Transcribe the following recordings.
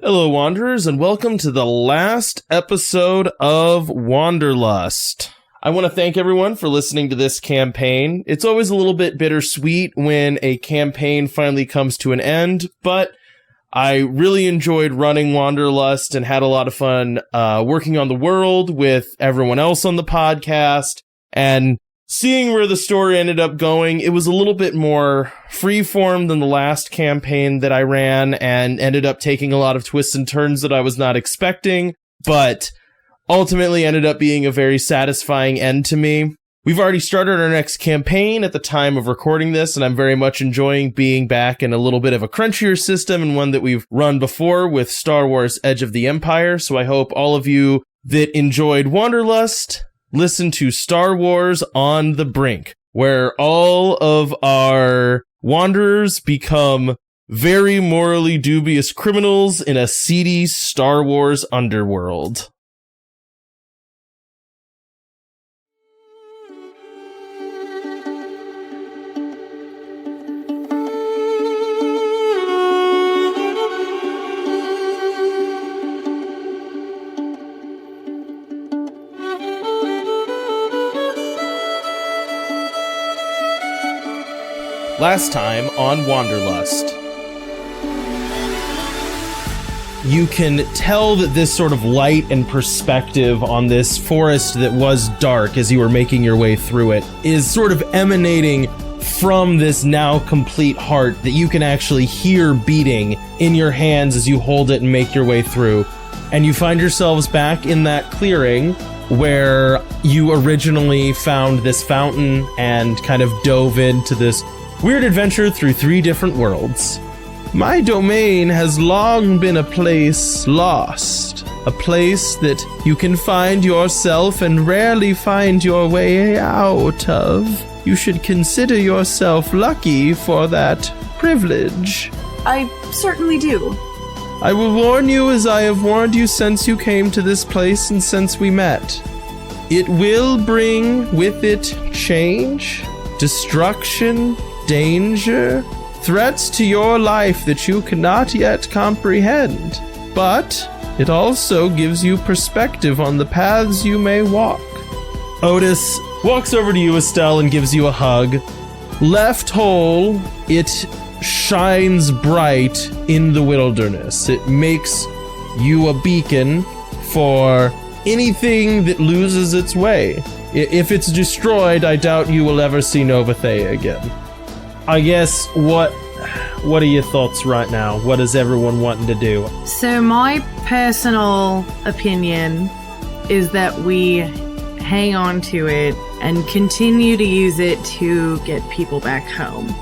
Hello, Wanderers, and welcome to the last episode of Wanderlust. I want to thank everyone for listening to this campaign. It's always a little bit bittersweet when a campaign finally comes to an end, but I really enjoyed running Wanderlust and had a lot of fun working on the world with everyone else on the podcast, and seeing where the story ended up going. It was a little bit more freeform than the last campaign that I ran and ended up taking a lot of twists and turns that I was not expecting, but ultimately ended up being a very satisfying end to me. We've already started our next campaign at the time of recording this, and I'm very much enjoying being back in a little bit of a crunchier system and one that we've run before with Star Wars Edge of the Empire. So I hope all of you that enjoyed Wanderlust listen to Star Wars on the Brink, where all of our wanderers become very morally dubious criminals in a seedy Star Wars underworld. Last time on Wanderlust. You can tell that this sort of light and perspective on this forest that was dark as you were making your way through it is sort of emanating from this now complete heart that you can actually hear beating in your hands as you hold it and make your way through. And you find yourselves back in that clearing where you originally found this fountain and kind of dove into this weird adventure through 3 different worlds. My domain has long been a place lost, a place that you can find yourself and rarely find your way out of. You should consider yourself lucky for that privilege. I certainly do. I will warn you as I have warned you since you came to this place and since we met. It will bring with it change, destruction, danger, threats to your life that you cannot yet comprehend. But it also gives you perspective on the paths you may walk. Otis walks over to you, Estelle, and gives you a hug. Left whole, it shines bright in the wilderness. It makes you a beacon for anything that loses its way. If it's destroyed, I doubt you will ever see Novathea again. I guess, what are your thoughts right now? What is everyone wanting to do? So my personal opinion is that we hang on to it and continue to use it to get people back home.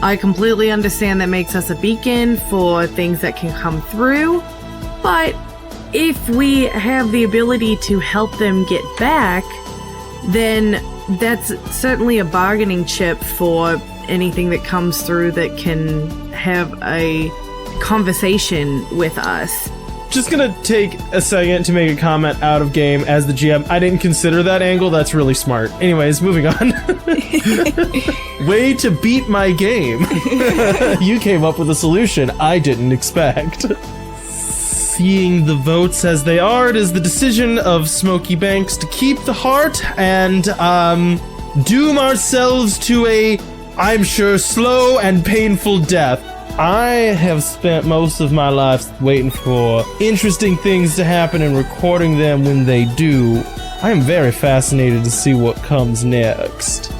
I completely understand that makes us a beacon for things that can come through, but if we have the ability to help them get back, then that's certainly a bargaining chip for anything that comes through that can have a conversation with us. Just gonna take a second to make a comment out of game as the GM. I didn't consider that angle. That's really smart. Anyways, moving on. Way to beat my game. You came up with a solution I didn't expect. Seeing the votes as they are, it is the decision of Smokey Banks to keep the heart and doom ourselves to a, I'm sure, slow and painful death. I have spent most of my life waiting for interesting things to happen and recording them when they do. I am very fascinated to see what comes next.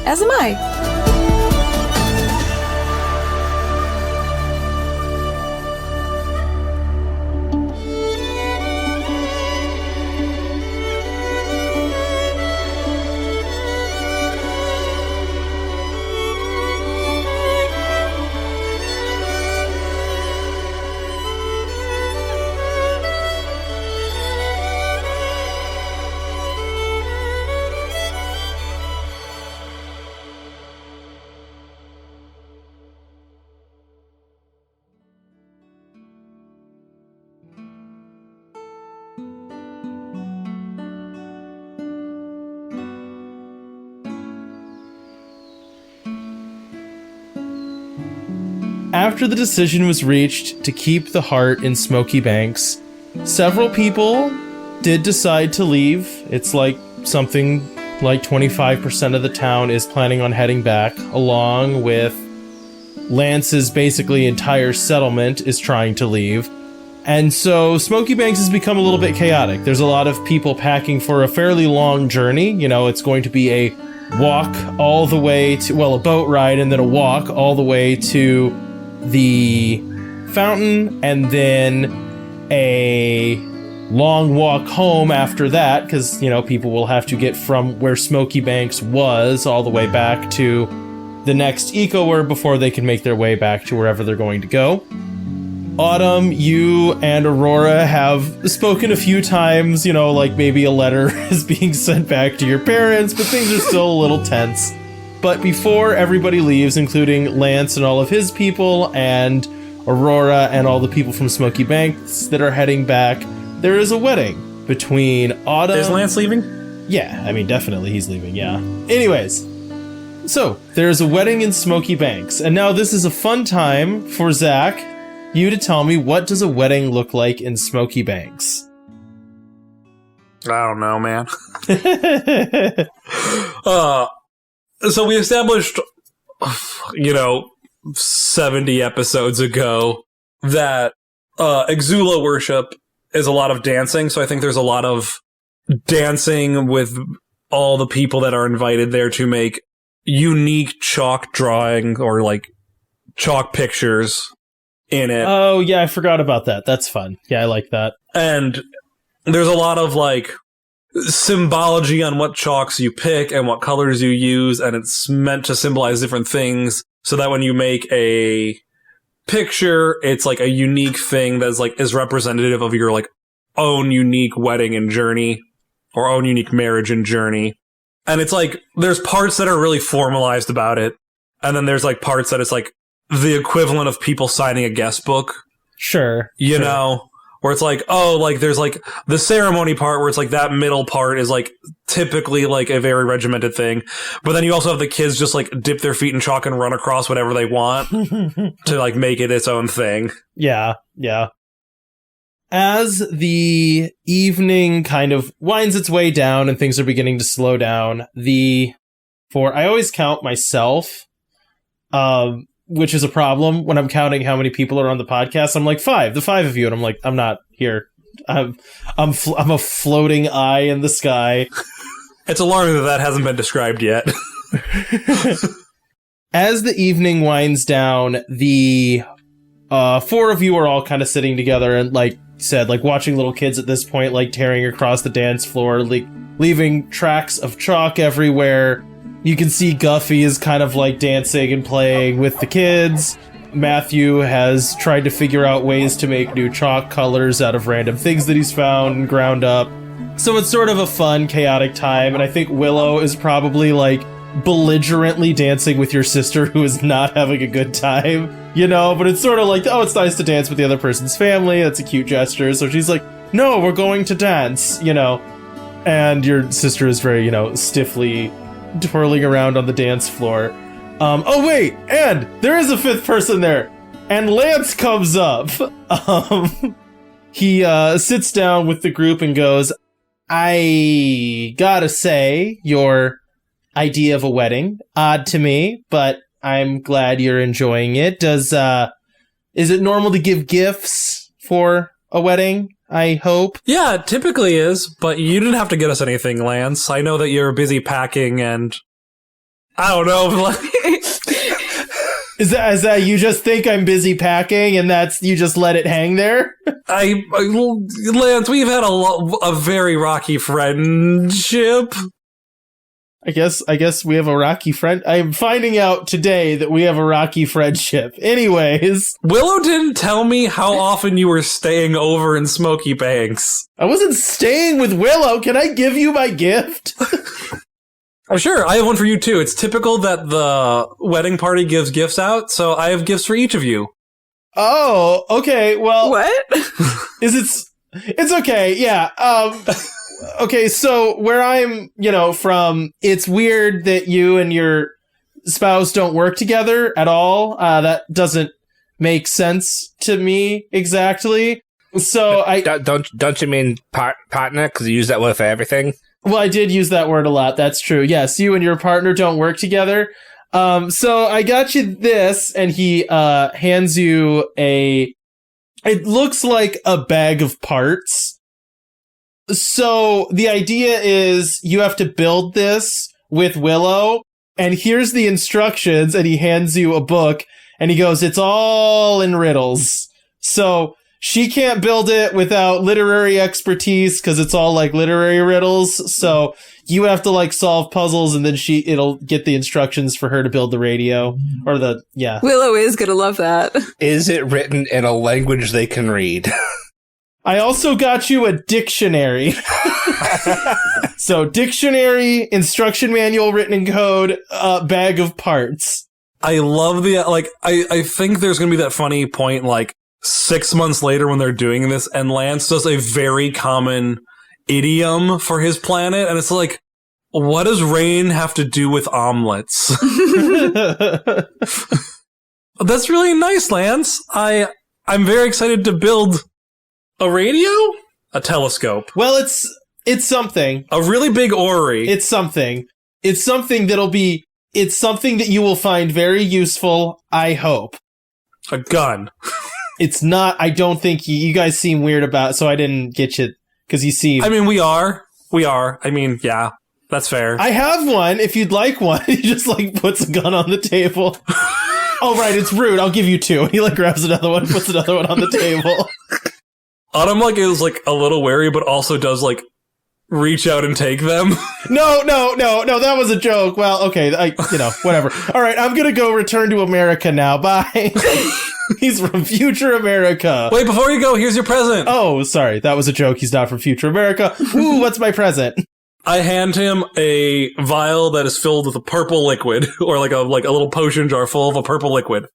As am I. After the decision was reached to keep the heart in Smokey Banks, several people did decide to leave. It's like something like 25% of the town is planning on heading back, along with Lance's basically entire settlement is trying to leave. And so Smokey Banks has become a little bit chaotic. There's a lot of people packing for a fairly long journey. You know, it's going to be a walk all the way to, well, a boat ride and then a walk all the way to the fountain, and then a long walk home after that, because, you know, people will have to get from where Smokey Banks was all the way back to the next eco-word before they can make their way back to wherever they're going to go. Autumn, you and Aurora have spoken a few times, you know, like maybe a letter is being sent back to your parents, but things are still a little tense. But before everybody leaves, including Lance and all of his people, and Aurora and all the people from Smokey Banks that are heading back, there is a wedding between Autumn... Is Lance leaving? Yeah, I mean, definitely he's leaving, yeah. Anyways, so there's a wedding in Smokey Banks, and now this is a fun time for Zach, you to tell me, what does a wedding look like in Smokey Banks? I don't know, man. So we established, 70 episodes ago that Exula worship is a lot of dancing, so I think there's a lot of dancing with all the people that are invited there to make unique chalk drawing or, like, chalk pictures in it. Oh, yeah, I forgot about that. That's fun. Yeah, I like that. And there's a lot of, like, symbology on what chalks you pick and what colors you use, and it's meant to symbolize different things so that when you make a picture, it's like a unique thing that's like is representative of your like own unique wedding and journey or own unique marriage and journey. And it's like there's parts that are really formalized about it, and then there's like parts that it's like the equivalent of people signing a guest book. Sure. You know, where it's like, oh, like there's like the ceremony part where it's like that middle part is like typically like a very regimented thing. But then you also have the kids just like dip their feet in chalk and run across whatever they want to like make it its own thing. Yeah, yeah. As the evening kind of winds its way down and things are beginning to slow down, I always count myself, which is a problem when I'm counting how many people are on the podcast. I'm like, the five of you. And I'm like, I'm not here. I'm a floating eye in the sky. It's alarming that hasn't been described yet. As the evening winds down, the four of you are all kind of sitting together and like said, like watching little kids at this point, like tearing across the dance floor, like leaving tracks of chalk everywhere. You can see Guffey is kind of like dancing and playing with the kids. Matthew has tried to figure out ways to make new chalk colors out of random things that he's found and ground up. So it's sort of a fun, chaotic time, and I think Willow is probably like belligerently dancing with your sister who is not having a good time, you know? But it's sort of like, oh, it's nice to dance with the other person's family. That's a cute gesture. So she's like, no, we're going to dance, you know? And your sister is very, stiffly twirling around on the dance floor. Oh wait, and there is a fifth person there, and Lance comes up. He sits down with the group and goes, I gotta say, your idea of a wedding, odd to me, but I'm glad you're enjoying it. Is it normal to give gifts for a wedding? I hope. Yeah, it typically is, but you didn't have to get us anything, Lance. I know that you're busy packing and I don't know. Is that you just think I'm busy packing and that's you just let it hang there? Lance, we've had a very rocky friendship. I guess we have a rocky friend. I'm finding out today that we have a rocky friendship. Anyways. Willow didn't tell me how often you were staying over in Smokey Banks. I wasn't staying with Willow. Can I give you my gift? Oh, sure. I have one for you, too. It's typical that the wedding party gives gifts out, so I have gifts for each of you. Oh, okay. Well. What? It's okay. Yeah. Okay, so where I'm, from, it's weird that you and your spouse don't work together at all. That doesn't make sense to me exactly. So don't you mean partner? Because you use that word for everything. Well, I did use that word a lot. That's true. Yes, you and your partner don't work together. So I got you this, and he hands you it looks like a bag of parts. So the idea is you have to build this with Willow, and here's the instructions, and he hands you a book, and he goes, it's all in riddles. So she can't build it without literary expertise because it's all like literary riddles. So you have to like solve puzzles, and then it'll get the instructions for her to build the radio or Willow is gonna love that. Is it written in a language they can read? I also got you a dictionary. So dictionary, instruction manual written in code, bag of parts. I love I think there's gonna be that funny point 6 months later when they're doing this, and Lance does a very common idiom for his planet, and it's like, what does rain have to do with omelets? That's really nice, Lance. I'm very excited to build a radio? A telescope. Well, it's something. A really big orrery. It's something. It's something that you will find very useful, I hope. A gun. It's not, I don't think you guys seem weird about, so I didn't get you, because you seem... I mean, we are. I mean, yeah, that's fair. I have one, if you'd like one. He just, puts a gun on the table. Oh, right, it's rude, I'll give you two. He, grabs another one, puts another one on the table. Autumn, is, a little wary, but also does, reach out and take them. No, that was a joke. Well, okay, whatever. All right, I'm gonna go return to America now. Bye. He's from future America. Wait, before you go, here's your present. Oh, sorry, that was a joke. He's not from future America. Ooh, what's my present? I hand him a vial that is filled with a purple liquid, or a little potion jar full of a purple liquid.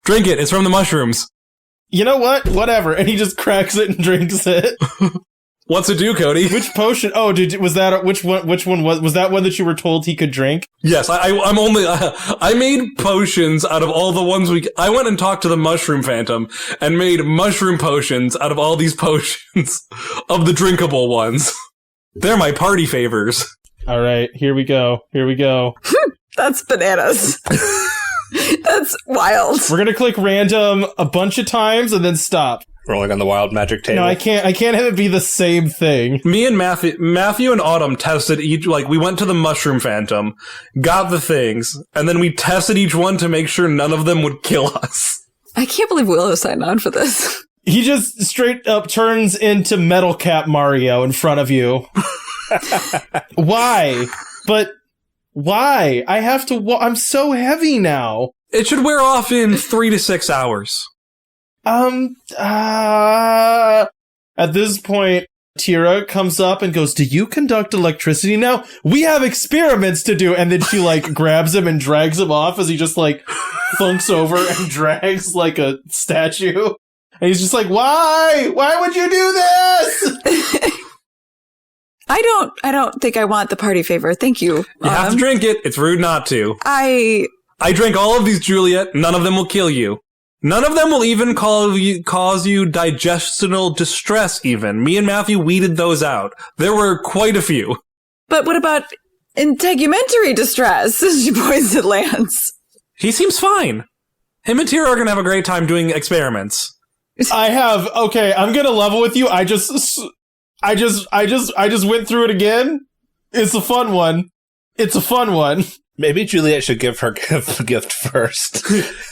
Drink it. It's from the mushrooms. You know what? Whatever. And he just cracks it and drinks it. What's it do, Cody? Which potion? Oh, was that which one was that one that you were told he could drink? Yes, I made potions out of all the ones I went and talked to the Mushroom Phantom and made mushroom potions out of all these potions of the drinkable ones. They're my party favors. All right, here we go. That's bananas. That's wild. We're going to click random a bunch of times and then stop. Rolling on the wild magic table. No, I can't have it be the same thing. Me and Matthew and Autumn tested each, we went to the Mushroom Phantom, got the things, and then we tested each one to make sure none of them would kill us. I can't believe Willow signed on for this. He just straight up turns into Metal Cap Mario in front of you. Why? But why? I have to I'm so heavy now. It should wear off in 3 to 6 hours. At this point, Tira comes up and goes, "Do you conduct electricity now? We have experiments to do." And then she grabs him and drags him off as he just funks over and drags like a statue. And he's just like, "Why? Why would you do this?" I don't think I want the party favor. Thank you. You have to drink it. It's rude not to. I drank all of these, Juliet. None of them will kill you. None of them will even cause you digestional distress, even. Me and Matthew weeded those out. There were quite a few. But what about integumentary distress? She points at Lance. He seems fine. Him and Tira are going to have a great time doing experiments. Okay, I'm going to level with you. I just went through it again. It's a fun one. Maybe Juliet should give her gift first.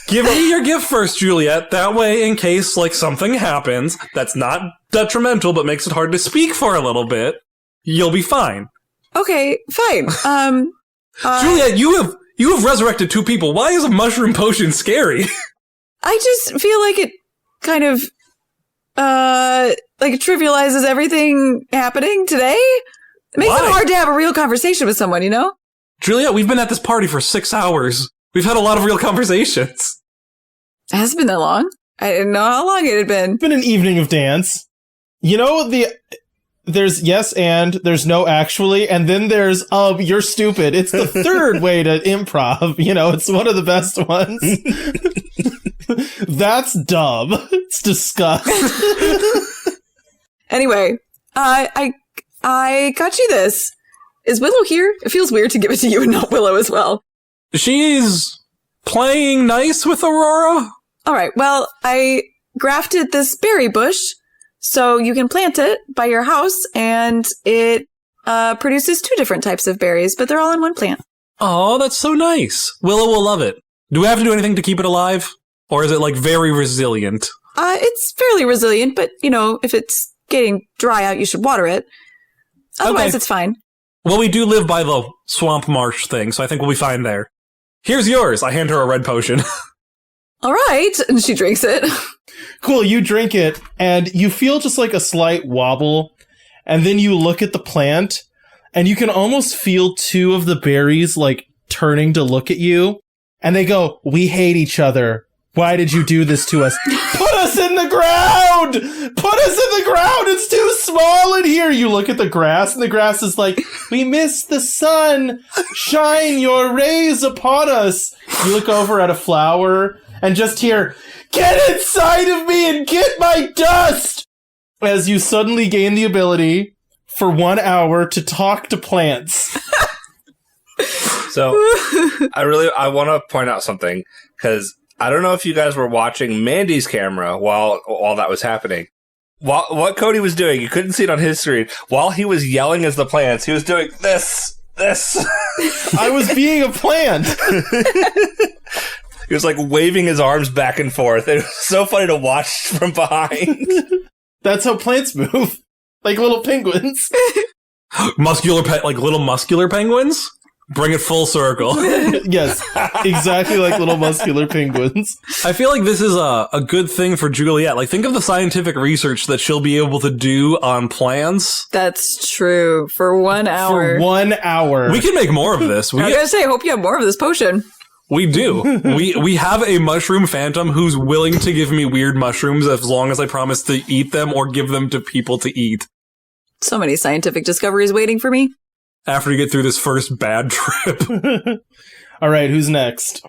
Give me your gift first, Juliet. That way, in case something happens that's not detrimental but makes it hard to speak for a little bit, you'll be fine. Okay, fine. Juliet, you have resurrected 2 people. Why is a mushroom potion scary? I just feel like it kind of trivializes everything happening today. It makes it hard to have a real conversation with someone, you know? Juliet, we've been at this party for 6 hours. We've had a lot of real conversations. It hasn't been that long. I didn't know how long it had been. It's been an evening of dance. You know, there's yes and, there's no actually, and then there's, you're stupid. It's the third way to improv. You know, it's one of the best ones. That's dumb. It's disgusting. Anyway, I got you this. Is Willow here? It feels weird to give it to you and not Willow as well. She's playing nice with Aurora. All right. Well, I grafted this berry bush so you can plant it by your house, and it produces 2 different types of berries, but they're all in one plant. Oh, that's so nice. Willow will love it. Do we have to do anything to keep it alive? Or is it, like, very resilient? It's fairly resilient, but, if it's getting dry out, you should water it. Otherwise, It's fine. Well, we do live by the swamp marsh thing, so I think we'll be fine there. Here's yours. I hand her a red potion. All right. And she drinks it. Cool, you drink it, and you feel just like a slight wobble, and then you look at the plant, and you can almost feel 2 of the berries, like, turning to look at you, and they go, "We hate each other. Why did you do this to us?" Put us in the ground! Put us in the ground! It's too small in here! You look at the grass, and the grass is like, "We miss the sun! Shine your rays upon us!" You look over at a flower, and just hear, "Get inside of me and get my dust!" As you suddenly gain the ability for 1 hour to talk to plants. So, I want to point out something, because I don't know if you guys were watching Mandy's camera while all that was happening. What Cody was doing, you couldn't see it on his screen. While he was yelling as the plants, he was doing this. I was being a plant. He was like waving his arms back and forth. It was so funny to watch from behind. That's how plants move. Like little penguins. Like little muscular penguins? Bring it full circle. Yes, exactly like little muscular penguins. I feel like this is a good thing for Juliet. Like, think of the scientific research that she'll be able to do on plants. That's true. For 1 hour. For 1 hour. We can make more of this. I was going to say, I hope you have more of this potion. We do. We have a mushroom phantom who's willing to give me weird mushrooms as long as I promise to eat them or give them to people to eat. So many scientific discoveries waiting for me. After you get through this first bad trip. All right, who's next?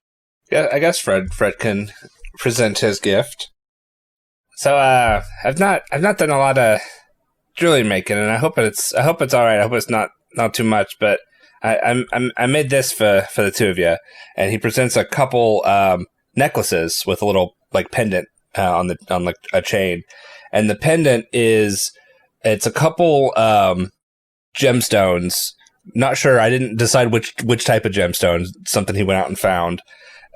Yeah, I guess Fred can present his gift. So I've not done a lot of jewelry making, and I hope it's all right. I hope it's not too much, but I made this for the 2 of you, and he presents a couple necklaces with a little like pendant on a chain, and the pendant it's a couple gemstones. Not sure. I didn't decide which type of gemstone. Something he went out and found,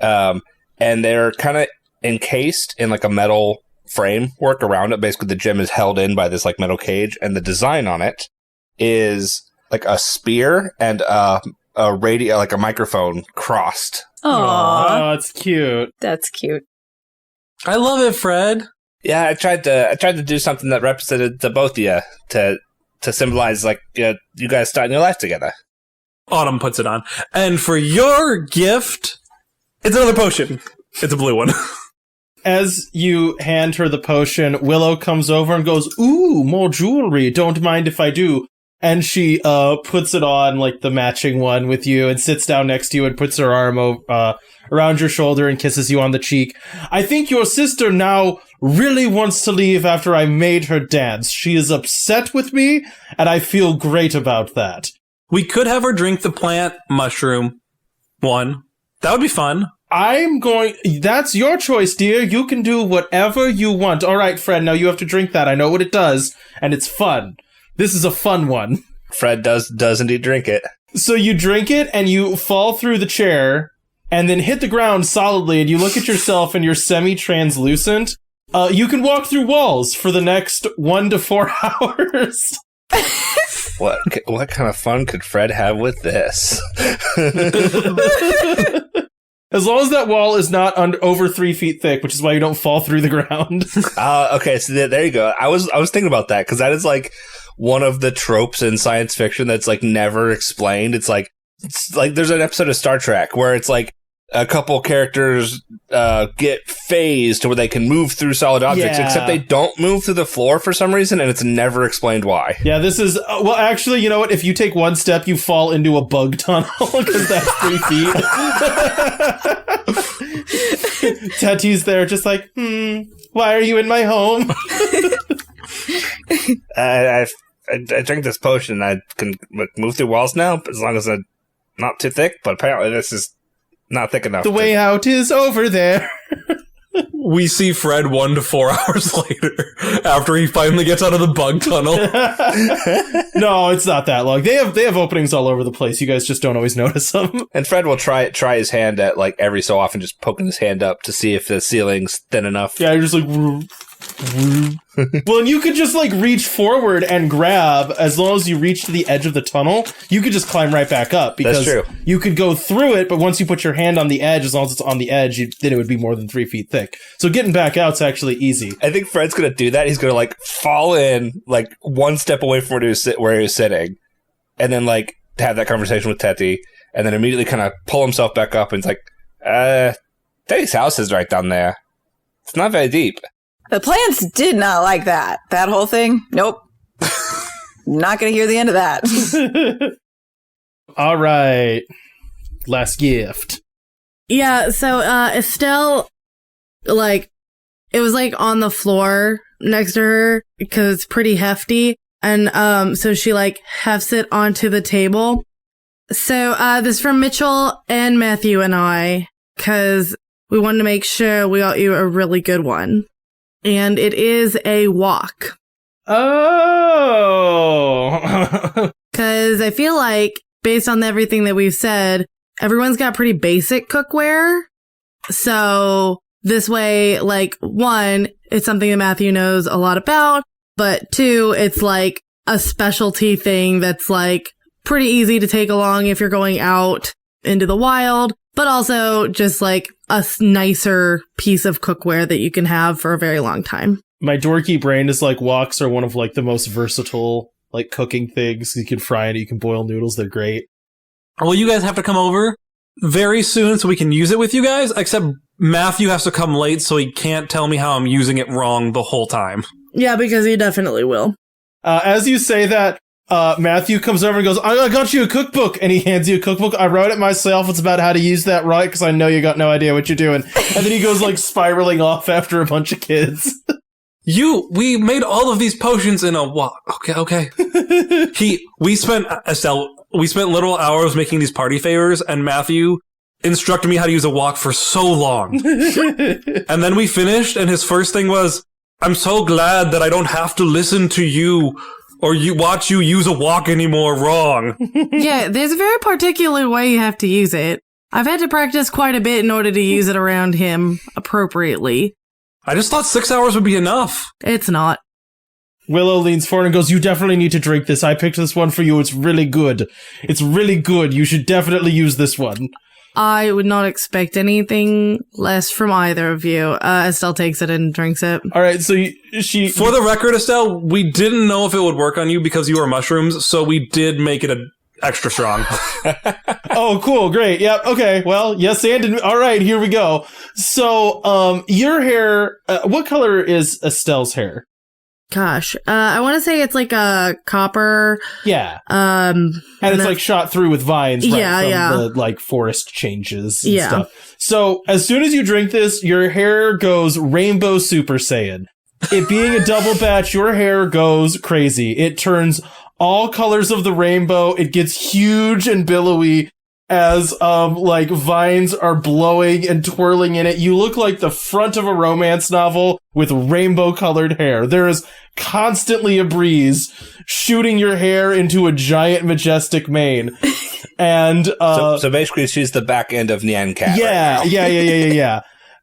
and they're kind of encased in like a metal framework around it. Basically, the gem is held in by this like metal cage, and the design on it is like a spear and a radio, like a microphone crossed. Aww, it's cute. That's cute. I love it, Fred. Yeah, I tried to do something that represented the both of you to symbolize, like, you guys starting your life together. Autumn puts it on. And for your gift, it's another potion. It's a blue one. As you hand her the potion, Willow comes over and goes, "Ooh, more jewelry. Don't mind if I do." And she puts it on, like, the matching one with you and sits down next to you and puts her arm around your shoulder and kisses you on the cheek. "I think your sister now really wants to leave after I made her dance. She is upset with me, and I feel great about that." We could have her drink the plant mushroom one. That would be fun. That's your choice, dear. You can do whatever you want. All right, Fred, now you have to drink that. I know what it does, and it's fun. This is a fun one. Fred does indeed drink it. So you drink it, and you fall through the chair, and then hit the ground solidly, and you look at yourself, and you're semi-translucent. You can walk through walls for the next 1 to 4 hours. What kind of fun could Fred have with this? As long as that wall is not over 3 feet thick, which is why you don't fall through the ground. Okay, so there you go. I was thinking about that, because that is like one of the tropes in science fiction that's like never explained. It's like there's an episode of Star Trek where it's like a couple characters get phased to where they can move through solid objects, except they don't move through the floor for some reason, and it's never explained why. Yeah, this is... well, actually, you know what? If you take one step, you fall into a bug tunnel, because that's 3 feet. Teti's there just like, why are you in my home? I drink this potion, I can move through walls now, as long as I'm not too thick, but apparently this is not thick enough. The way out is over there. We see Fred 1 to 4 hours later, after he finally gets out of the bug tunnel. No, it's not that long. They have openings all over the place. You guys just don't always notice them. And Fred will try his hand at, like, every so often, just poking his hand up to see if the ceiling's thin enough. Yeah, you're just like... Well, and you could just, like, reach forward and grab. As long as you reach to the edge of the tunnel, you could just climb right back up. Because that's true. You could go through it, but once you put your hand on the edge, as long as it's on the edge, then it would be more than 3 feet thick. So getting back out's actually easy. I think Fred's gonna do that. He's gonna, like, fall in, like, one step away from where he was sitting, and then, like, have that conversation with Teti, and then immediately kind of pull himself back up, and it's like, Teti's house is right down there. It's not very deep. The plants did not like that. That whole thing? Nope. Not going to hear the end of that. All right. Last gift. Yeah, so Estelle, like, it was, like, on the floor next to her because it's pretty hefty. And so she, like, hefts it onto the table. So this is from Mitchell and Matthew and I, because we wanted to make sure we got you a really good one. And it is a wok. Oh! Because I feel like, based on everything that we've said, everyone's got pretty basic cookware. So this way, like, 1, it's something that Matthew knows a lot about. But 2, it's like a specialty thing that's, like, pretty easy to take along if you're going out into the wild. But also just, like, a nicer piece of cookware that you can have for a very long time. My dorky brain is like, woks are one of, like, the most versatile, like, cooking things. You can fry it, you can boil noodles, they're great. Well, you guys have to come over very soon so we can use it with you guys, except Matthew has to come late so he can't tell me how I'm using it wrong the whole time. Yeah, because he definitely will. As you say that, Matthew comes over and goes, I got you a cookbook, and he hands you a cookbook. I wrote it myself. It's about how to use that right, because I know you got no idea what you're doing. And then he goes, like, spiraling off after a bunch of kids. We made all of these potions in a wok. Okay. We spent literal hours making these party favors, and Matthew instructed me how to use a wok for so long. And then we finished, and his first thing was, I'm so glad that I don't have to listen to you or watch you use a wok anymore wrong. Yeah, there's a very particular way you have to use it. I've had to practice quite a bit in order to use it around him appropriately. I just thought 6 hours would be enough. It's not. Willow leans forward and goes, you definitely need to drink this. I picked this one for you. It's really good. It's really good. You should definitely use this one. I would not expect anything less from either of you. Estelle takes it and drinks it. All right, so For the record, Estelle, we didn't know if it would work on you because you are mushrooms, so we did make it extra strong. Oh, cool, great. Yep, okay, well, yes, and all right, here we go. So, your hair, what color is Estelle's hair? Gosh, I want to say it's like a copper. Yeah. And it's like shot through with vines, right, from the like forest changes and stuff. So as soon as you drink this, your hair goes rainbow Super Saiyan. It being a double batch, your hair goes crazy. It turns all colors of the rainbow. It gets huge and billowy as like vines are blowing and twirling in it. You look like the front of a romance novel with rainbow colored hair. There is constantly a breeze shooting your hair into a giant majestic mane. And so basically she's the back end of Nyan Cat. Yeah.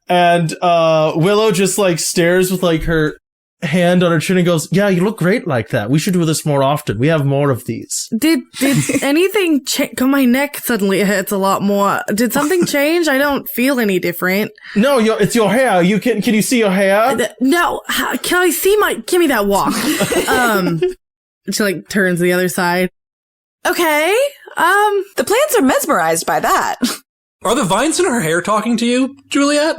And Willow just like stares with like her hand on her chin and goes, yeah, you look great like that. We should do this more often. We have more of these. Did anything change? My neck suddenly hurts a lot more. Did something change? I don't feel any different. No, it's your hair. Can you see your hair? No. Can I see give me that walk. She like turns the other side. Okay. The plants are mesmerized by that. Are the vines in her hair talking to you, Juliet?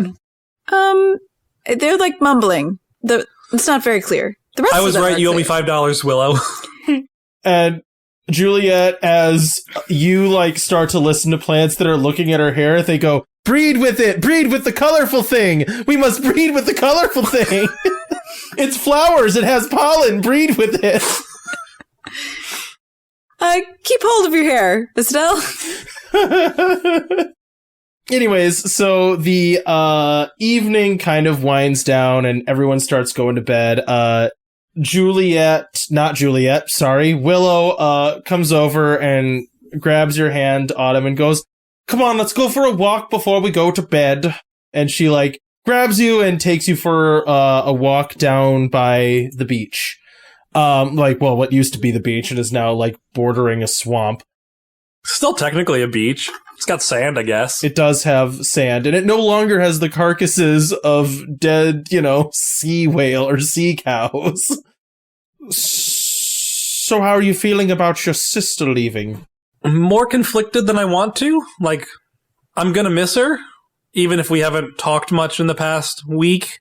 They're like mumbling. It's not very clear. The rest I was of them right. are You owe me clear. $5, Willow. And Juliet, as you like start to listen to plants that are looking at her hair, they go, breed with it, breed with the colorful thing. We must breed with the colorful thing. It's flowers. It has pollen. Breed with it. Keep hold of your hair, Estelle. Anyways, so the evening kind of winds down and everyone starts going to bed. Willow comes over and grabs your hand, Autumn, and goes, come on, let's go for a walk before we go to bed. And she like grabs you and takes you for a walk down by the beach. What used to be the beach and is now like bordering a swamp. Still technically a beach. It's got sand, I guess. It does have sand, and it no longer has the carcasses of dead, sea whale or sea cows. So how are you feeling about your sister leaving? More conflicted than I want to. Like, I'm gonna miss her, even if we haven't talked much in the past week.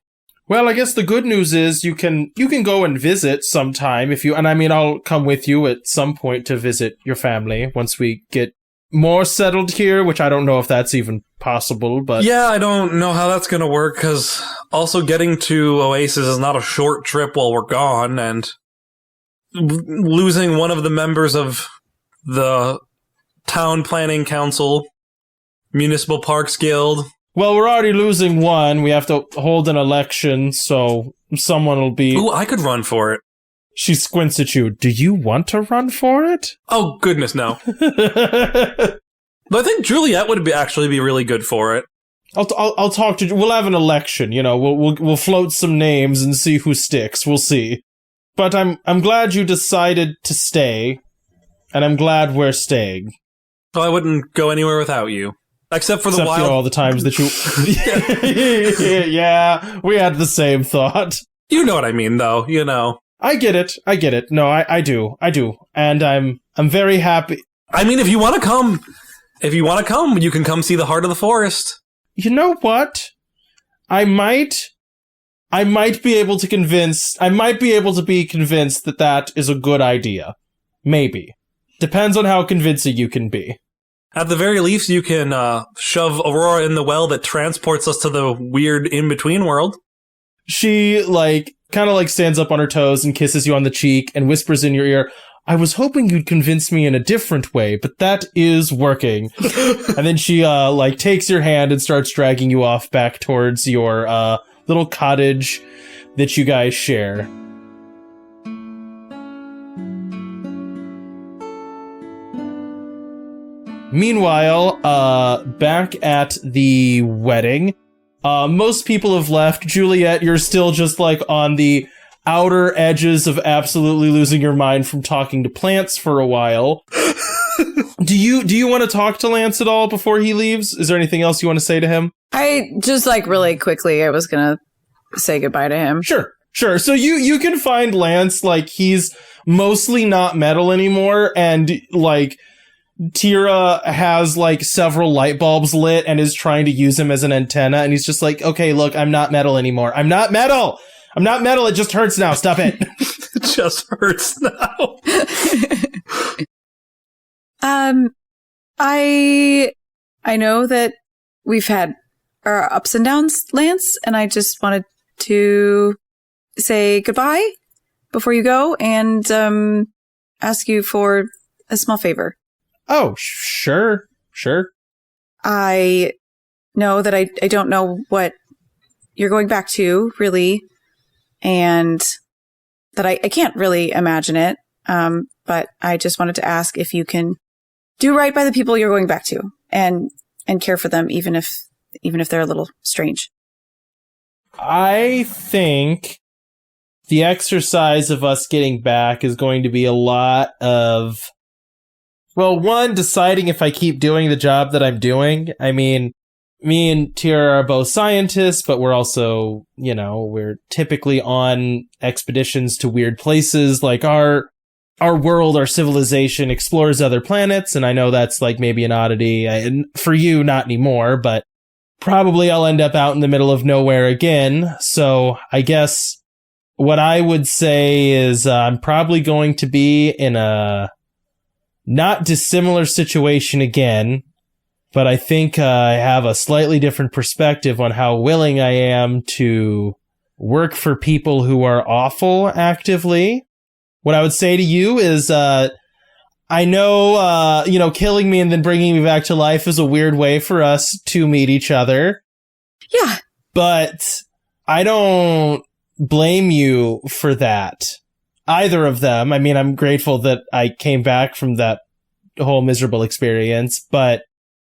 Well, I guess the good news is you can go and visit sometime I'll come with you at some point to visit your family once we get more settled here, which I don't know if that's even possible, but... Yeah, I don't know how that's gonna work, because also getting to Oasis is not a short trip while we're gone, and losing one of the members of the Town Planning Council, Municipal Parks Guild... Well, we're already losing one. We have to hold an election, so someone will be... Ooh, I could run for it. She squints at you. Do you want to run for it? Oh, goodness, no. But I think Juliet would actually be really good for it. I'll talk to... We'll have an election, We'll float some names and see who sticks. We'll see. But I'm glad you decided to stay, and I'm glad we're staying. Well, I wouldn't go anywhere without you. Except for all the times that you... Yeah, we had the same thought. You know what I mean, though, I get it. No, I do. And I'm very happy. I mean, if you want to come, you can come see the heart of the forest. You know what? I might be able to be convinced that is a good idea. Maybe. Depends on how convincing you can be. At the very least, you can shove Aurora in the well that transports us to the weird in-between world. She, kind of stands up on her toes and kisses you on the cheek and whispers in your ear, I was hoping you'd convince me in a different way, but that is working. And then she, takes your hand and starts dragging you off back towards your, little cottage that you guys share. Meanwhile, back at the wedding, most people have left. Juliet, you're still just on the outer edges of absolutely losing your mind from talking to plants for a while. Do you want to talk to Lance at all before he leaves? Is there anything else you want to say to him? I just really quickly, I was gonna say goodbye to him. Sure. So you can find Lance, he's mostly not metal anymore, and Tira has several light bulbs lit and is trying to use him as an antenna, and he's just okay, look, I'm not metal anymore. I'm not metal. It just hurts now. Stop it. It just hurts now. I know that we've had our ups and downs, Lance, and I just wanted to say goodbye before you go and ask you for a small favor. Oh, sure. I know that I don't know what you're going back to, really, and that I can't really imagine it, but I just wanted to ask if you can do right by the people you're going back to and care for them, even if they're a little strange. I think the exercise of us getting back is going to be a lot of... Well, one, deciding if I keep doing the job that I'm doing. I mean, me and Tira are both scientists, but we're also, we're typically on expeditions to weird places. Our our world, our civilization explores other planets, and I know that's like maybe an oddity, and for you, not anymore, but probably I'll end up out in the middle of nowhere again. So I guess what I would say is I'm probably going to be in a not dissimilar situation again, but I think I have a slightly different perspective on how willing I am to work for people who are awful actively. What I would say to you is, I know, killing me and then bringing me back to life is a weird way for us to meet each other. Yeah. But I don't blame you for that. Either of them. I mean, I'm grateful that I came back from that whole miserable experience, but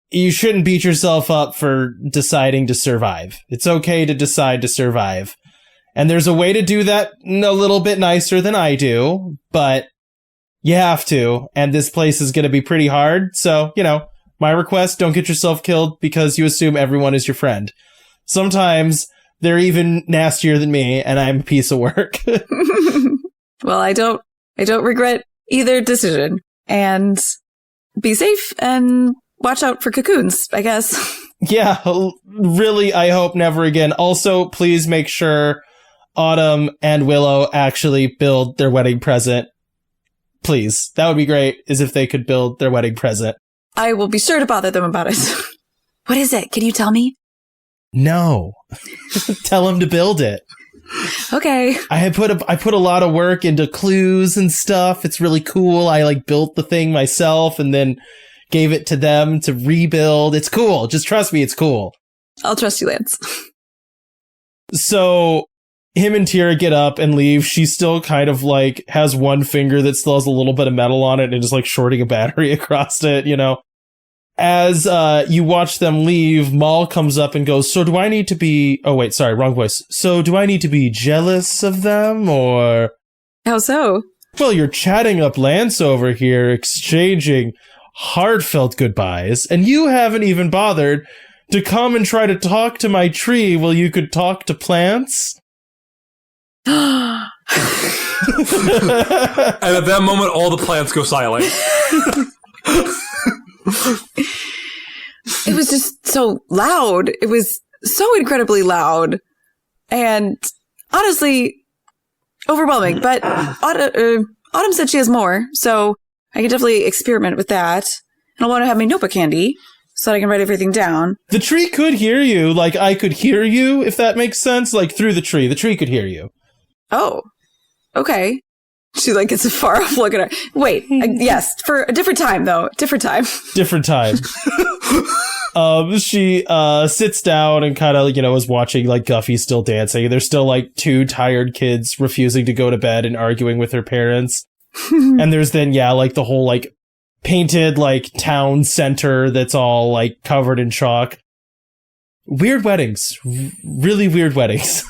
you shouldn't beat yourself up for deciding to survive. It's okay to decide to survive. And there's a way to do that a little bit nicer than I do, but you have to. And this place is going to be pretty hard. So, my request, don't get yourself killed because you assume everyone is your friend. Sometimes they're even nastier than me, and I'm a piece of work. Well, I don't regret either decision. And be safe and watch out for cocoons, I guess. Yeah, really, I hope never again. Also, please make sure Autumn and Willow actually build their wedding present. Please. That would be great, is if they could build their wedding present. I will be sure to bother them about it. What is it? Can you tell me? No. Tell them to build it. Okay. I put a lot of work into clues and stuff. It's really cool. I built the thing myself and then gave it to them to rebuild. It's cool. Just trust me, it's cool. I'll trust you, Lance. So him and Tira get up and leave. She still kind of has one finger that still has a little bit of metal on it and just shorting a battery across it, As you watch them leave, Maul comes up and goes, so do I need to be... Oh, wait, sorry, wrong voice. So do I need to be jealous of them, or... How so? Well, you're chatting up Lance over here, exchanging heartfelt goodbyes, and you haven't even bothered to come and try to talk to my tree while you could talk to plants? And at that moment, all the plants go silent. It was just so loud. It was so incredibly loud. And honestly, overwhelming. But Autumn said she has more, so I can definitely experiment with that. And I want to have my notebook handy so that I can write everything down. The tree could hear you. I could hear you, if that makes sense. Through the tree. The tree could hear you. Oh. Okay. She gets a far off look at her. Wait, yes, for a different time though. Different time. She sits down and kind of, is watching Guffy still dancing. There's still two tired kids refusing to go to bed and arguing with their parents. And there's then, the whole painted town center that's all covered in chalk. Weird weddings. Really weird weddings.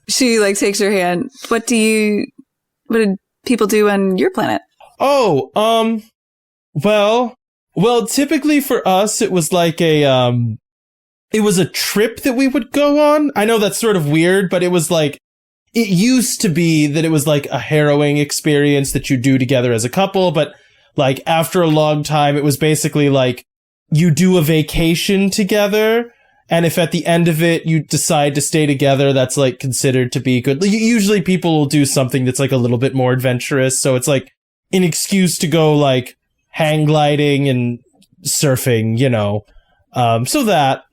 She takes her hand. What did people do on your planet? Oh, well, typically for us, it was it was a trip that we would go on. I know that's sort of weird, but it was it used to be that it was a harrowing experience that you do together as a couple. But after a long time, it was basically you do a vacation together. And if at the end of it, you decide to stay together, that's considered to be good. Usually people will do something that's a little bit more adventurous. So it's an excuse to go hang gliding and surfing, so that.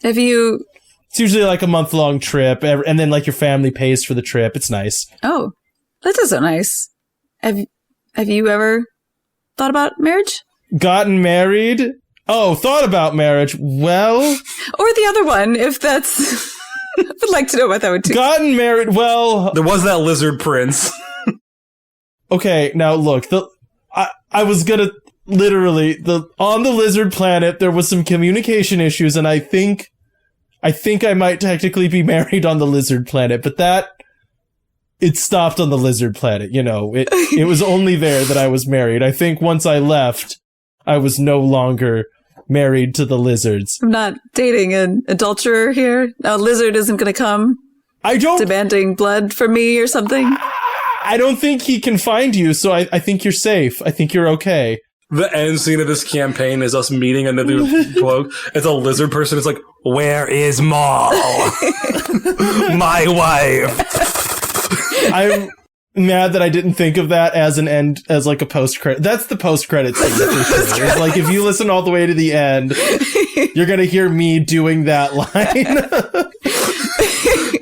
Have you... It's usually a month-long trip, and then your family pays for the trip. It's nice. Oh, that is so nice. Have you ever thought about marriage? Gotten married? Oh, thought about marriage. Well... Or the other one, if that's... I would like to know what that would do. Gotten married, well... There was that lizard prince. Okay, now look, I was gonna... Literally, on the lizard planet, there was some communication issues, and I think I might technically be married on the lizard planet, but it stopped on the lizard planet, It was only there that I was married. I think once I left, I was no longer married to the lizards. I'm not dating an adulterer here. A lizard isn't going to come demanding blood from me or something. I don't think he can find you, so I think you're safe. I think you're okay. The end scene of this campaign is us meeting another bloke. It's a lizard person. It's like, where is Maul? My wife. I'm mad that I didn't think of that as an end, as like a post-credit. That's the post-credit scene for sure. It's like, if you listen all the way to the end, you're going to hear me doing that line.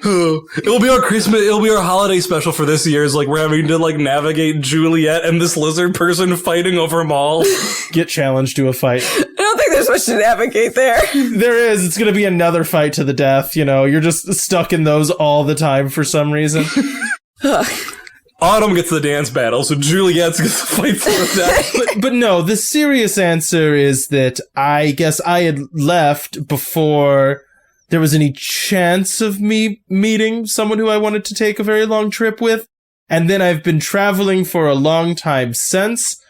It'll be our Christmas, it'll be our holiday special for this year. Is like we're having to like navigate Juliet and this lizard person fighting over Maul. Get challenged to a fight. I don't think there's much to navigate there. There is. It's going to be another fight to the death. You know, you're just stuck in those all the time for some reason. Autumn gets the dance battle, so Juliet's gets the fight to the death. But no, the serious answer is that I guess I had left before there was any chance of me meeting someone who I wanted to take a very long trip with. And then I've been traveling for a long time since.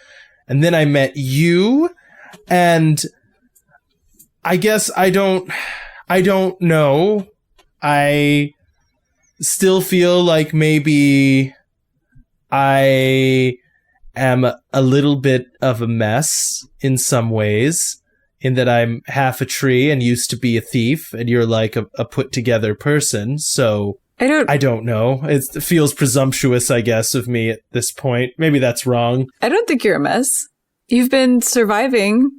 And then I met you. And I guess I don't know. I still feel like maybe I am a little bit of a mess in some ways. In that I'm half a tree and used to be a thief, and you're like a put together person. So I don't know. It feels presumptuous, I guess, of me at this point. Maybe that's wrong. I don't think you're a mess. You've been surviving,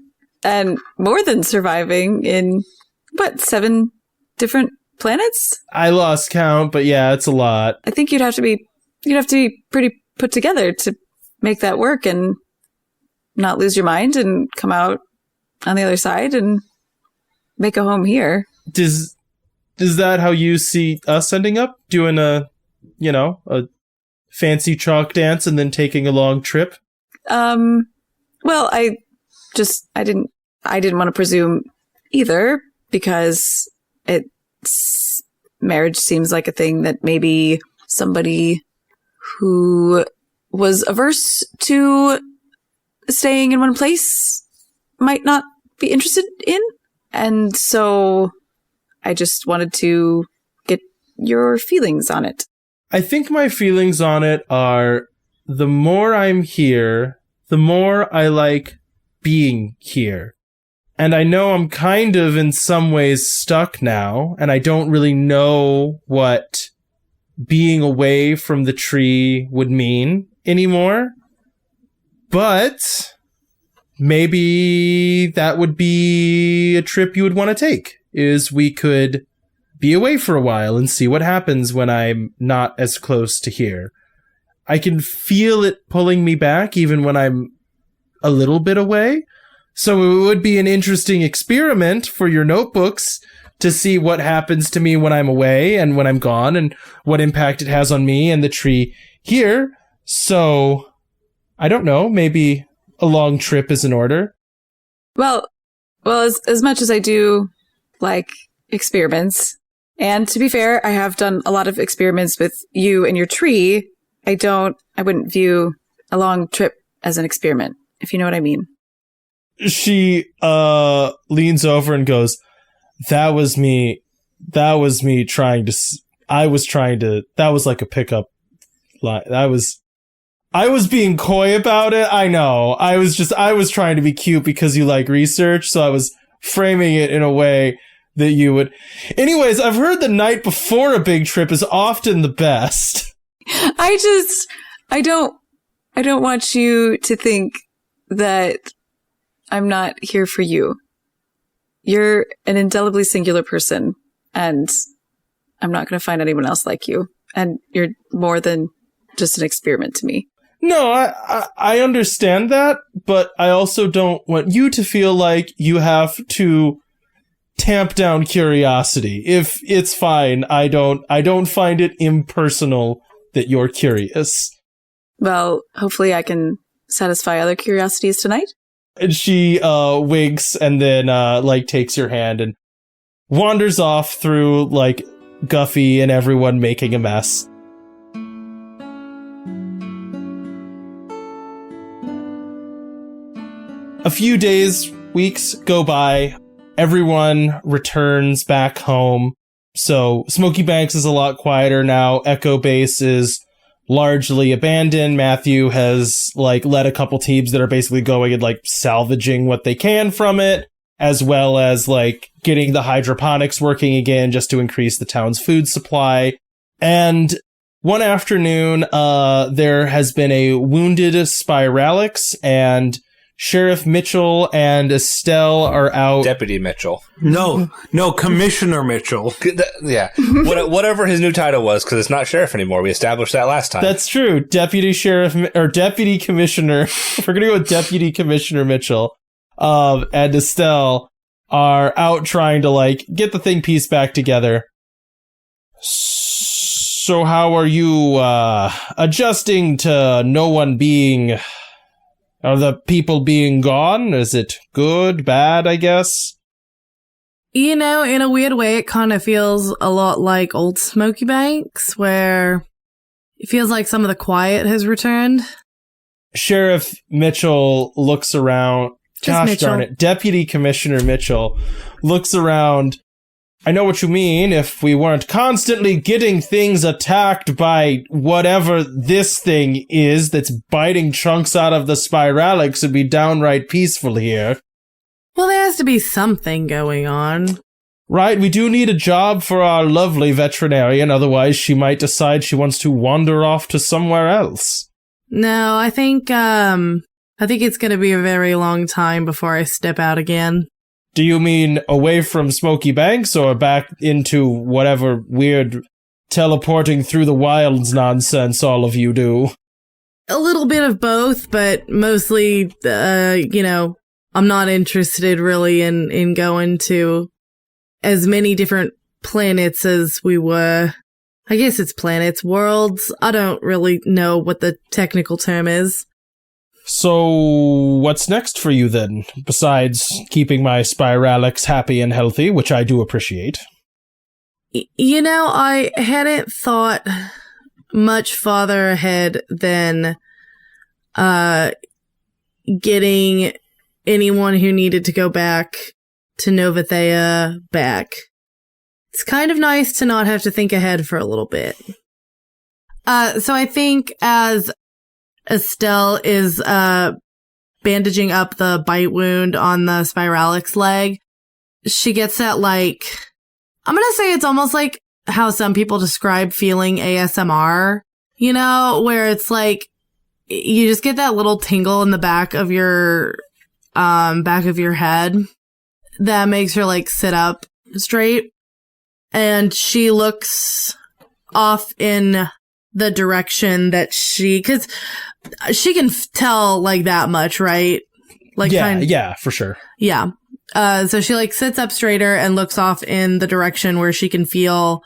and more than surviving, in 7 different planets? I lost count, but yeah, it's a lot. I think you'd have to be pretty put together to make that work and not lose your mind and come out on the other side and make a home here. Is that how you see us ending up? Doing a fancy chalk dance and then taking a long trip? Well, I didn't want to presume either, because marriage seems like a thing that maybe somebody who was averse to staying in one place might not be interested in. And so I just wanted to get your feelings on it. I think my feelings on it are, the more I'm here, the more I like being here. And I know I'm kind of in some ways stuck now, and I don't really know what being away from the tree would mean anymore. But maybe that would be a trip you would want to take, is we could be away for a while and see what happens when I'm not as close to here. I can feel it pulling me back even when I'm a little bit away. So it would be an interesting experiment for your notebooks to see what happens to me when I'm away and when I'm gone, and what impact it has on me and the tree here. So I don't know, maybe a long trip is in order. Well, as much as I do like experiments, and to be fair, I have done a lot of experiments with you and your tree, I wouldn't view a long trip as an experiment, if you know what I mean. She leans over and goes, that was me trying to, that was like a pickup line. I was being coy about it. I know. I was trying to be cute because you like research. So I was framing it in a way that you would. Anyways, I've heard the night before a big trip is often the best. I don't want you to think that I'm not here for you. You're an indelibly singular person, and I'm not going to find anyone else like you. And you're more than just an experiment to me. No, I understand that, but I also don't want you to feel like you have to tamp down curiosity. If it's fine, I don't find it impersonal that you're curious. Well, hopefully I can satisfy other curiosities tonight. And she winks and then takes your hand and wanders off through like Guffy and everyone making a mess. A few days, weeks go by. Everyone returns back home. So Smokey Banks is a lot quieter now. Echo Base is largely abandoned. Matthew has like led a couple teams that are basically going and like salvaging what they can from it, as well as like getting the hydroponics working again just to increase the town's food supply. And one afternoon, there has been a wounded Spiralix, and Sheriff Mitchell and Estelle are out. Deputy Mitchell. No, Commissioner Mitchell. Yeah. Whatever his new title was, because it's not sheriff anymore. We established that last time. That's true. Deputy Sheriff, or Deputy Commissioner. We're going to go with Deputy Commissioner Mitchell and Estelle are out trying to, like, get the thing pieced back together. So how are you adjusting to no one being... Are the people being gone? Is it good, bad, I guess? You know, in a weird way, it kind of feels a lot like old Smokey Banks, where it feels like some of the quiet has returned. Sheriff Mitchell looks around. Gosh darn it. Deputy Commissioner Mitchell looks around. I know what you mean. If we weren't constantly getting things attacked by whatever this thing is that's biting chunks out of the Spiralix, it'd be downright peaceful here. Well, there has to be something going on. Right, we do need a job for our lovely veterinarian, otherwise she might decide she wants to wander off to somewhere else. No, I think it's going to be a very long time before I step out again. Do you mean away from Smokey Banks or back into whatever weird teleporting through the wilds nonsense all of you do? A little bit of both, but mostly, I'm not interested really in going to as many different planets as we were. I guess it's planets, worlds. I don't really know what the technical term is. So, what's next for you then, besides keeping my Spiralix happy and healthy, which I do appreciate? You know, I hadn't thought much farther ahead than getting anyone who needed to go back to Novathea back. It's kind of nice to not have to think ahead for a little bit. So I think as Estelle is bandaging up the bite wound on the Spiralix leg, she gets that, like, I'm gonna say it's almost like how some people describe feeling ASMR, you know, where it's like you just get that little tingle in the back of your head that makes her like sit up straight, and she looks off in the direction that because she can tell like that much, right? Like, yeah, for sure. Yeah. So she like sits up straighter and looks off in the direction where she can feel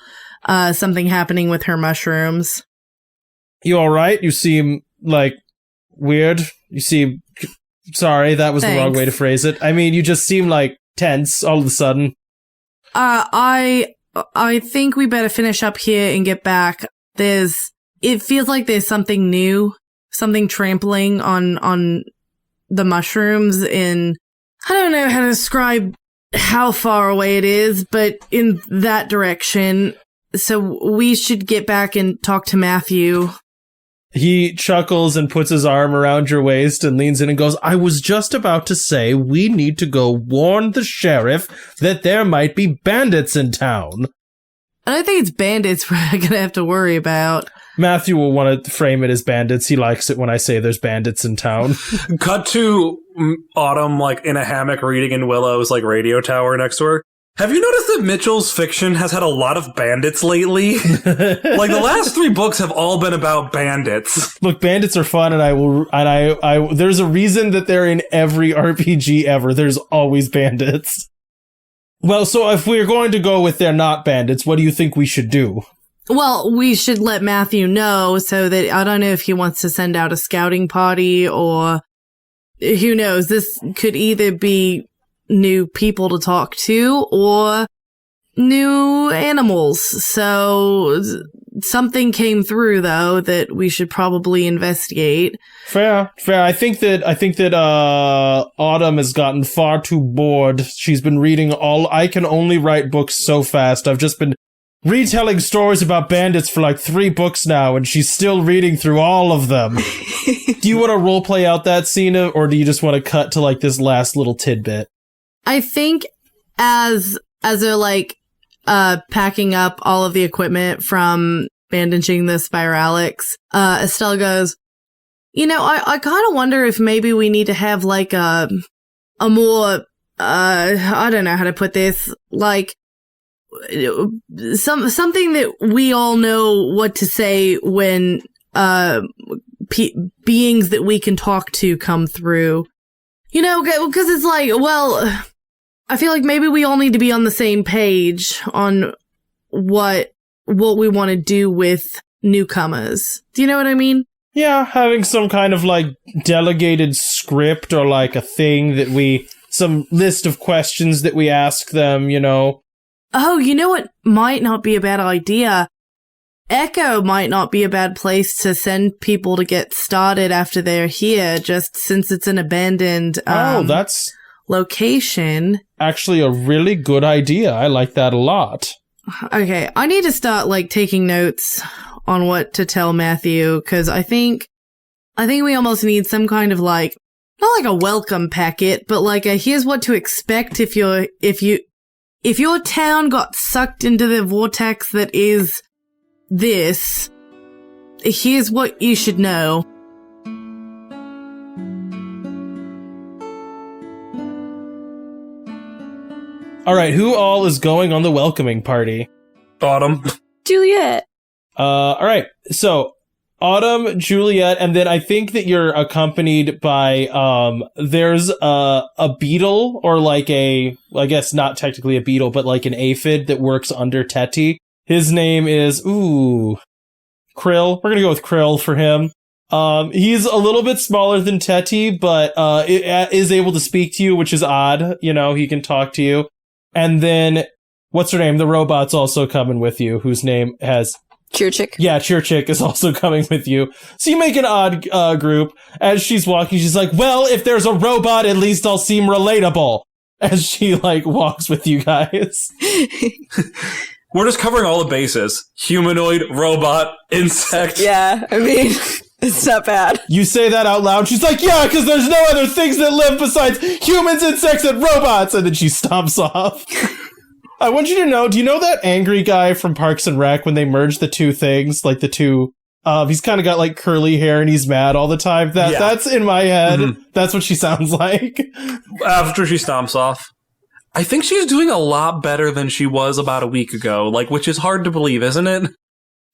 something happening with her mushrooms. You all right? You seem like weird. You seem... Sorry, that was the wrong way to phrase it. I mean, you just seem like tense all of a sudden. I think we better finish up here and get back. It feels like there's something new, something trampling on the mushrooms in, I don't know how to describe how far away it is, but in that direction. So we should get back and talk to Matthew. He chuckles and puts his arm around your waist and leans in and goes, I was just about to say we need to go warn the sheriff that there might be bandits in town. I don't think it's bandits we're going to have to worry about. Matthew will want to frame it as bandits. He likes it when I say there's bandits in town. Cut to Autumn, like, in a hammock reading in Willow's, like, radio tower next to her. Have you noticed that Mitchell's fiction has had a lot of bandits lately? Like, the last 3 books have all been about bandits. Look, bandits are fun, and I there's a reason that they're in every RPG ever. There's always bandits. Well, so if we're going to go with they're not bandits, what do you think we should do? Well, we should let Matthew know so that, I don't know if he wants to send out a scouting party or who knows. This could either be new people to talk to or new animals. So something came through, though, that we should probably investigate. Fair. I think that Autumn has gotten far too bored. She's been reading I can only write books so fast. I've just been retelling stories about bandits for like 3 books now, and she's still reading through all of them. Do you want to roleplay out that scene, or do you just want to cut to like this last little tidbit? I think as they're like packing up all of the equipment from bandaging the Spiralix, Estelle goes, I kind of wonder if maybe we need to have like a more I don't know how to put this, like something that we all know what to say when beings that we can talk to come through. Because it's like, well, I feel like maybe we all need to be on the same page on what we want to do with newcomers. Do you know what I mean? Yeah, having some kind of like delegated script or like a thing some list of questions that we ask them, Oh, you know what might not be a bad idea? Echo might not be a bad place to send people to get started after they're here, just since it's an abandoned that's location. Actually a really good idea. I like that a lot. Okay, I need to start like taking notes on what to tell Matthew, because I think we almost need some kind of like, not like a welcome packet, but like a here's what to expect if your town got sucked into the vortex that is this. Here's what you should know. All right, who all is going on the welcoming party? Autumn. Juliet. All right, so Autumn, Juliet, and then I think that you're accompanied by, there's a beetle, or like I guess not technically a beetle, but like an aphid that works under Teti. His name is, Krill. We're gonna go with Krill for him. He's a little bit smaller than Teti, but is able to speak to you, which is odd. He can talk to you. And then, what's her name? The robot's also coming with you, whose name has... Cheerchick. Yeah, Cheerchick is also coming with you. So you make an odd group. As she's walking, she's like, well, if there's a robot, at least I'll seem relatable. As she, like, walks with you guys. We're just covering all the bases. Humanoid, robot, insect. Yeah, I mean, it's not bad. You say that out loud. She's like, yeah, because there's no other things that live besides humans, insects, and robots. And then she stomps off. I want you to know, do you know that angry guy from Parks and Rec when they merge the two things? Like the two, he's kind of got like curly hair and he's mad all the time. That's in my head. Mm-hmm. That's what she sounds like. After she stomps off. I think she's doing a lot better than she was about a week ago, which is hard to believe, isn't it?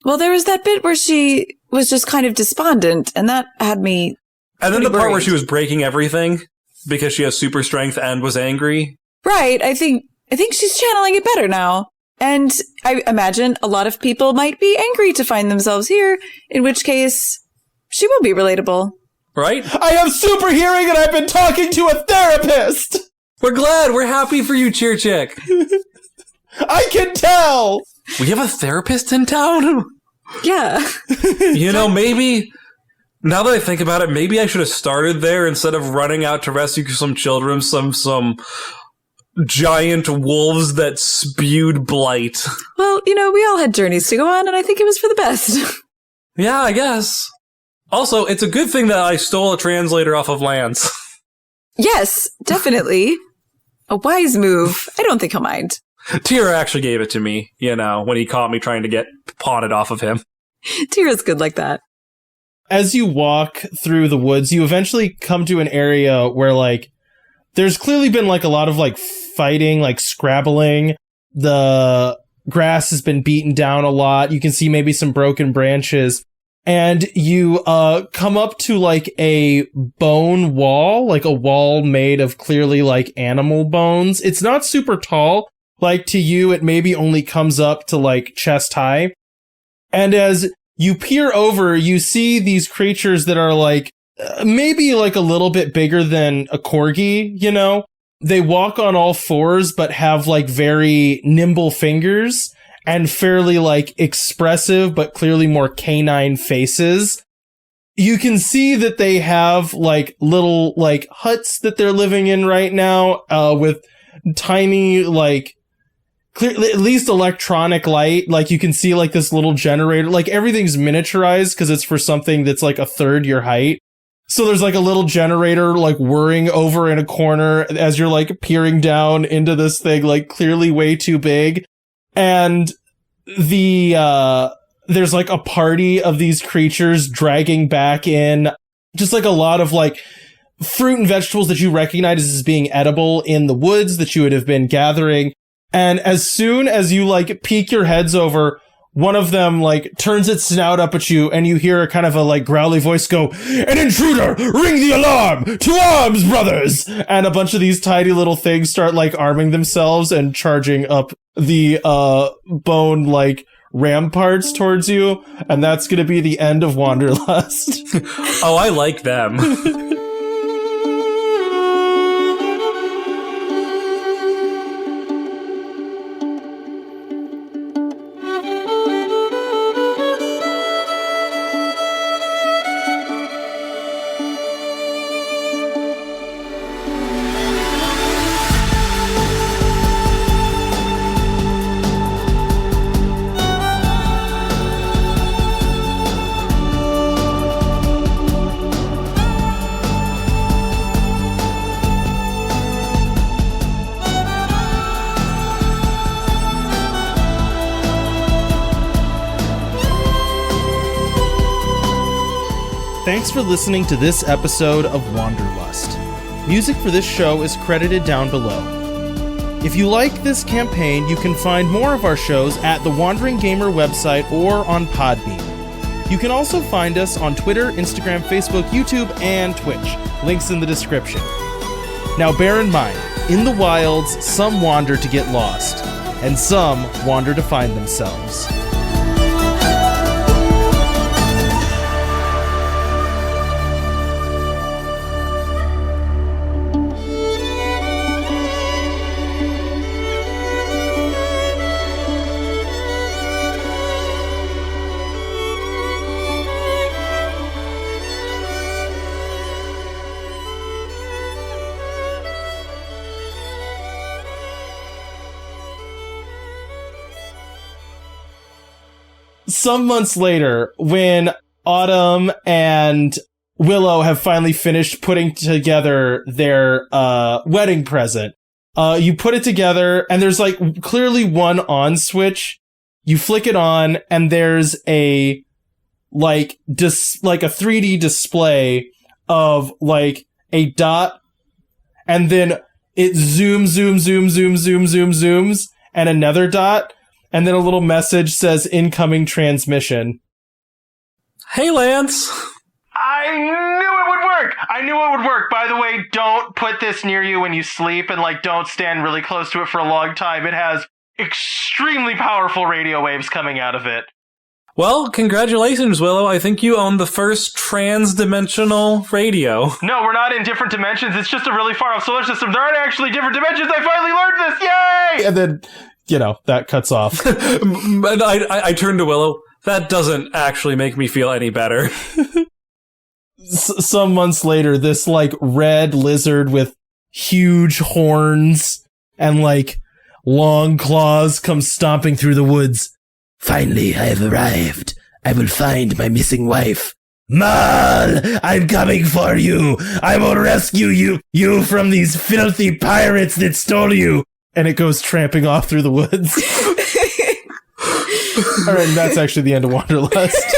Well, there was that bit where she was just kind of despondent, and that had me. And then the part where she was breaking everything because she has super strength and was angry. Right. I think she's channeling it better now. And I imagine a lot of people might be angry to find themselves here, in which case she will be relatable. Right? I have super hearing and I've been talking to a therapist! We're glad. We're happy for you, Cheer Chick. I can tell! We have a therapist in town? Yeah. Maybe, now that I think about it, maybe I should have started there instead of running out to rescue some children, some giant wolves that spewed blight. Well, we all had journeys to go on, and I think it was for the best. Yeah, I guess. Also, it's a good thing that I stole a translator off of Lance. Yes, definitely. A wise move. I don't think he'll mind. Tira actually gave it to me, when he caught me trying to get pawned off of him. Tira's good like that. As you walk through the woods, you eventually come to an area where, there's clearly been, a lot of, fighting, scrabbling. The grass has been beaten down a lot. You can see maybe some broken branches. And you come up to a bone wall, a wall made of clearly animal bones. It's not super tall. To you, it maybe only comes up to chest high. And as you peer over, you see these creatures that are maybe a little bit bigger than a corgi, They walk on all fours, but have very nimble fingers. And fairly, expressive, but clearly more canine faces. You can see that they have, little, huts that they're living in right now, with tiny, clearly at least electronic light. Like you can see like this little generator, like everything's miniaturized because it's for something that's like a third your height. So there's like a little generator like whirring over in a corner as you're like peering down into this thing, like clearly way too big. And there's like a party of these creatures dragging back in just like a lot of like fruit and vegetables that you recognize as being edible in the woods that you would have been gathering. And as soon as you like peek your heads over, one of them like turns its snout up at you and you hear a kind of a like growly voice go, "An intruder! Ring the alarm! To arms, brothers!" And a bunch of these tiny little things start like arming themselves and charging up the bone like ramparts towards you. And that's going to be the end of Wanderlust. Oh, I like them. Thanks for listening to this episode of Wanderlust. Music for this show is credited down below. If you like this campaign, you can find more of our shows at the Wandering Gamer website or on Podbean. You can also find us on Twitter, Instagram, Facebook, YouTube, and Twitch. Links in the description. Now bear in mind, in the wilds, some wander to get lost, and some wander to find themselves. Some months later, when Autumn and Willow have finally finished putting together their wedding present, you put it together and there's like clearly one on switch. You flick it on and there's a like a 3D display of like a dot, and then it zooms and another dot. And then a little message says, "Incoming transmission." Hey, Lance. I knew it would work. By the way, don't put this near you when you sleep and like don't stand really close to it for a long time. It has extremely powerful radio waves coming out of it. Well, congratulations, Willow. I think you own the first trans-dimensional radio. No, we're not in different dimensions. It's just a really far off solar system. There aren't actually different dimensions. I finally learned this. Yay! And then, that cuts off. And I turn to Willow. That doesn't actually make me feel any better. Some months later, this like red lizard with huge horns and like long claws comes stomping through the woods. "Finally, I have arrived. I will find my missing wife. Mal, I'm coming for you. I will rescue you from these filthy pirates that stole you." And it goes tramping off through the woods. All right, and that's actually the end of Wanderlust.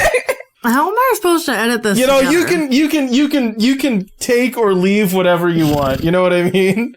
How am I supposed to edit this? You can take or leave whatever you want. You know what I mean?